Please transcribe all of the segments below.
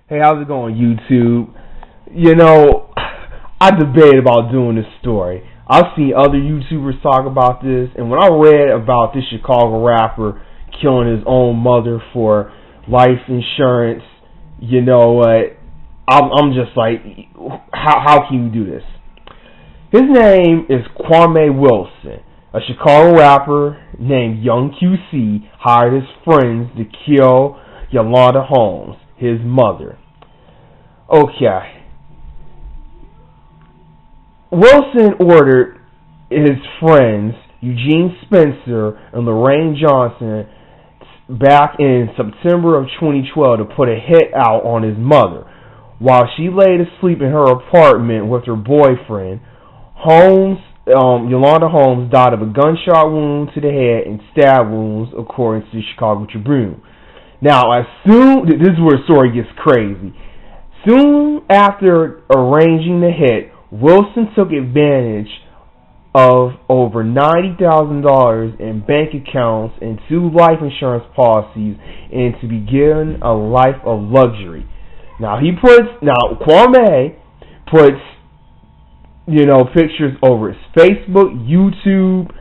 Hey, how's it going, YouTube? You know, I debate about doing this story. I've seen other YouTubers talk about this, and when I read about this Chicago rapper killing his own mother for life insurance, you know what? I'm just like, how can you do this? His name is Kwame Wilson. A Chicago rapper named Young QC hired his friends to kill Yolanda Holmes, his mother. Okay. Wilson ordered his friends, Eugene Spencer and Lorraine Johnson, back in September of 2012 to put a hit out on his mother. While she laid asleep in her apartment with her boyfriend, Yolanda Holmes died of a gunshot wound to the head and stab wounds, according to the Chicago Tribune. Now, this is where the story gets crazy. Soon after arranging the hit, Wilson took advantage of over $90,000 in bank accounts and 2 life insurance policies and to begin a life of luxury. Now, Kwame puts pictures over his Facebook, YouTube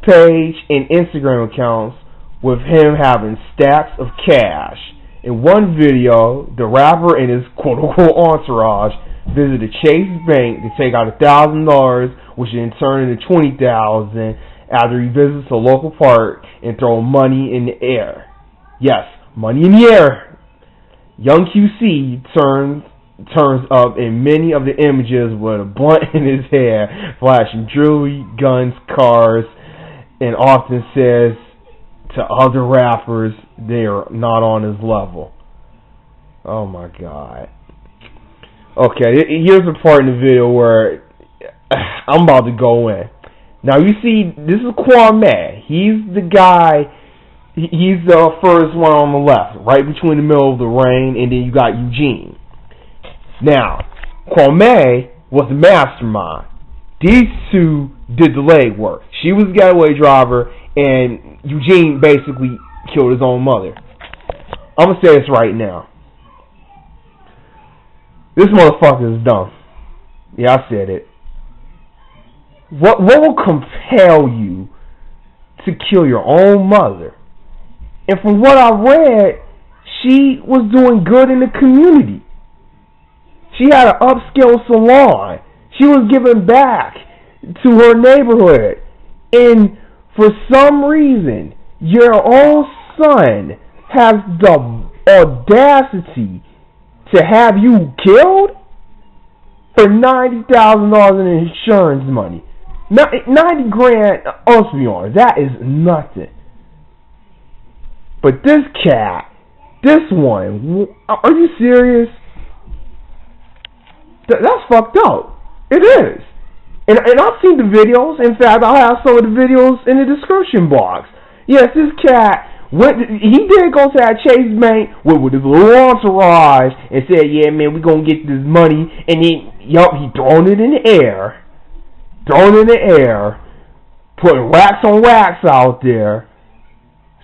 page, and Instagram accounts with him having stacks of cash. In one video, the rapper and his quote-unquote entourage visited Chase Bank to take out $1,000, which in turn into $20,000 after he visits a local park and throw money in the air. Yes, money in the air. Young QC turns up in many of the images with a blunt in his hair, flashing jewelry, guns, cars, and often says to other rappers they are not on his level. Oh my God. Okay, here's a part in the video where I'm about to go in. Now you see, this is Kwame. He's the guy. He's the first one on the left, right between the middle of the ring, and then you got Eugene. Now, Kwame was the mastermind. These two did the legwork. She was the getaway driver, and Eugene basically killed his own mother. I'm going to say this right now. This motherfucker is dumb. Yeah, I said it. What will compel you to kill your own mother? And from what I read, she was doing good in the community. She had an upscale salon. She was giving back to her neighborhood. And for some reason, your own son has the audacity to have you killed for $90,000 in insurance money. $90,000, let's be honest, that is nothing. But this cat, this one, are you serious? That's fucked up. It is. And I've seen the videos. In fact, I'll have some of the videos in the description box. Yes, this cat, he did go to that Chase Bank with his little entourage and said, yeah, man, we're going to get this money. And then, he thrown it in the air. Putting racks on racks out there.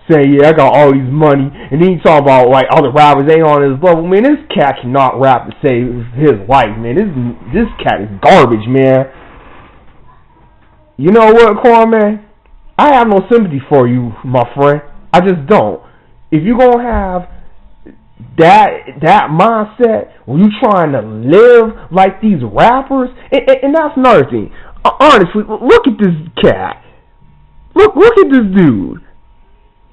Saying, yeah, I got all these money. And then he talk about, like, other rappers ain't on his level. Man, this cat cannot rap to save his life, man. This cat is garbage, man. You know what, Kwame? I have no sympathy for you, my friend. I just don't. If you're going to have that mindset when you trying to live like these rappers, and that's another thing. Honestly, look at this cat. Look at this dude.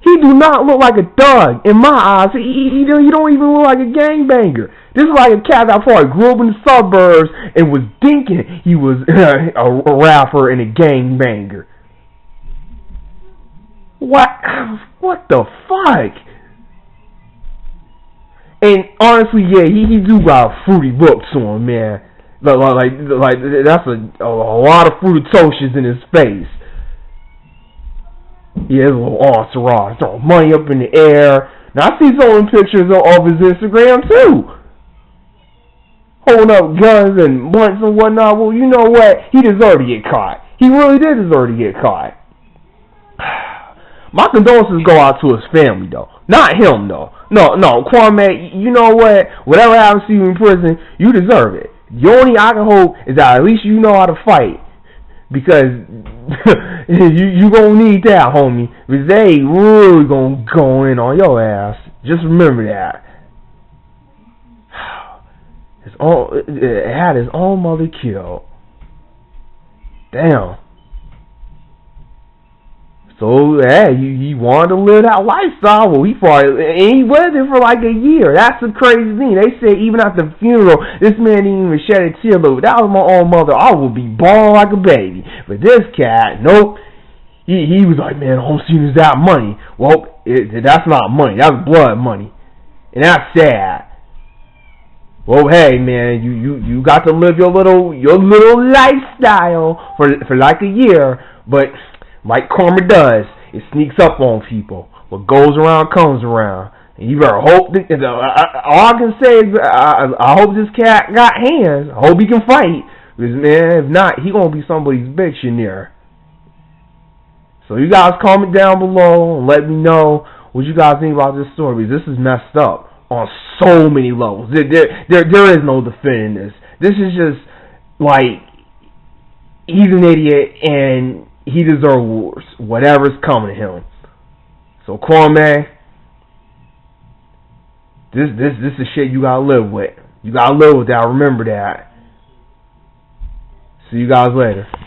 He do not look like a thug in my eyes. He don't even look like a gangbanger. This is like a cat that probably grew up in the suburbs and was thinking he was a rapper and a gangbanger. What the fuck? And honestly, yeah, he do got a fruity look to him, man. Like that's a lot of fruitocious in his face. Yeah, his little entourage throwing money up in the air. Now I see some pictures of his Instagram too, holding up guns and blunts and whatnot. Well, you know what? He deserved to get caught. He really did deserve to get caught. My condolences go out to his family, though. Not him, though. No, Kwame, you know what? Whatever happens to you in prison, you deserve it. The only I can hope is that at least you know how to fight. Because you gonna need that, homie. Because they really gonna go in on your ass. Just remember that. Had his own mother killed. Damn. So, hey, he wanted to live that lifestyle. Well, he lived it for like a year. That's the crazy thing. They said even at the funeral, this man didn't even shed a tear. But if that was my own mother, I would be bawling like a baby. But this cat, nope. He was like, man, all I'm seeing is that money. Well, that's not money. That's blood money. And that's sad. Well, hey, man, you got to live your little lifestyle for like a year. But like karma does, it sneaks up on people. What goes around comes around. And you better hope all I can say is I hope this cat got hands. I hope he can fight. Because, man, if not, he gonna be somebody's bitch in there. So you guys comment down below and let me know what you guys think about this story. Because this is messed up on so many levels. There is no defending this. This is just like he's an idiot and he deserves whatever's coming to him. So Kwame, this is shit you gotta live with. You gotta live with that. Remember that. See you guys later.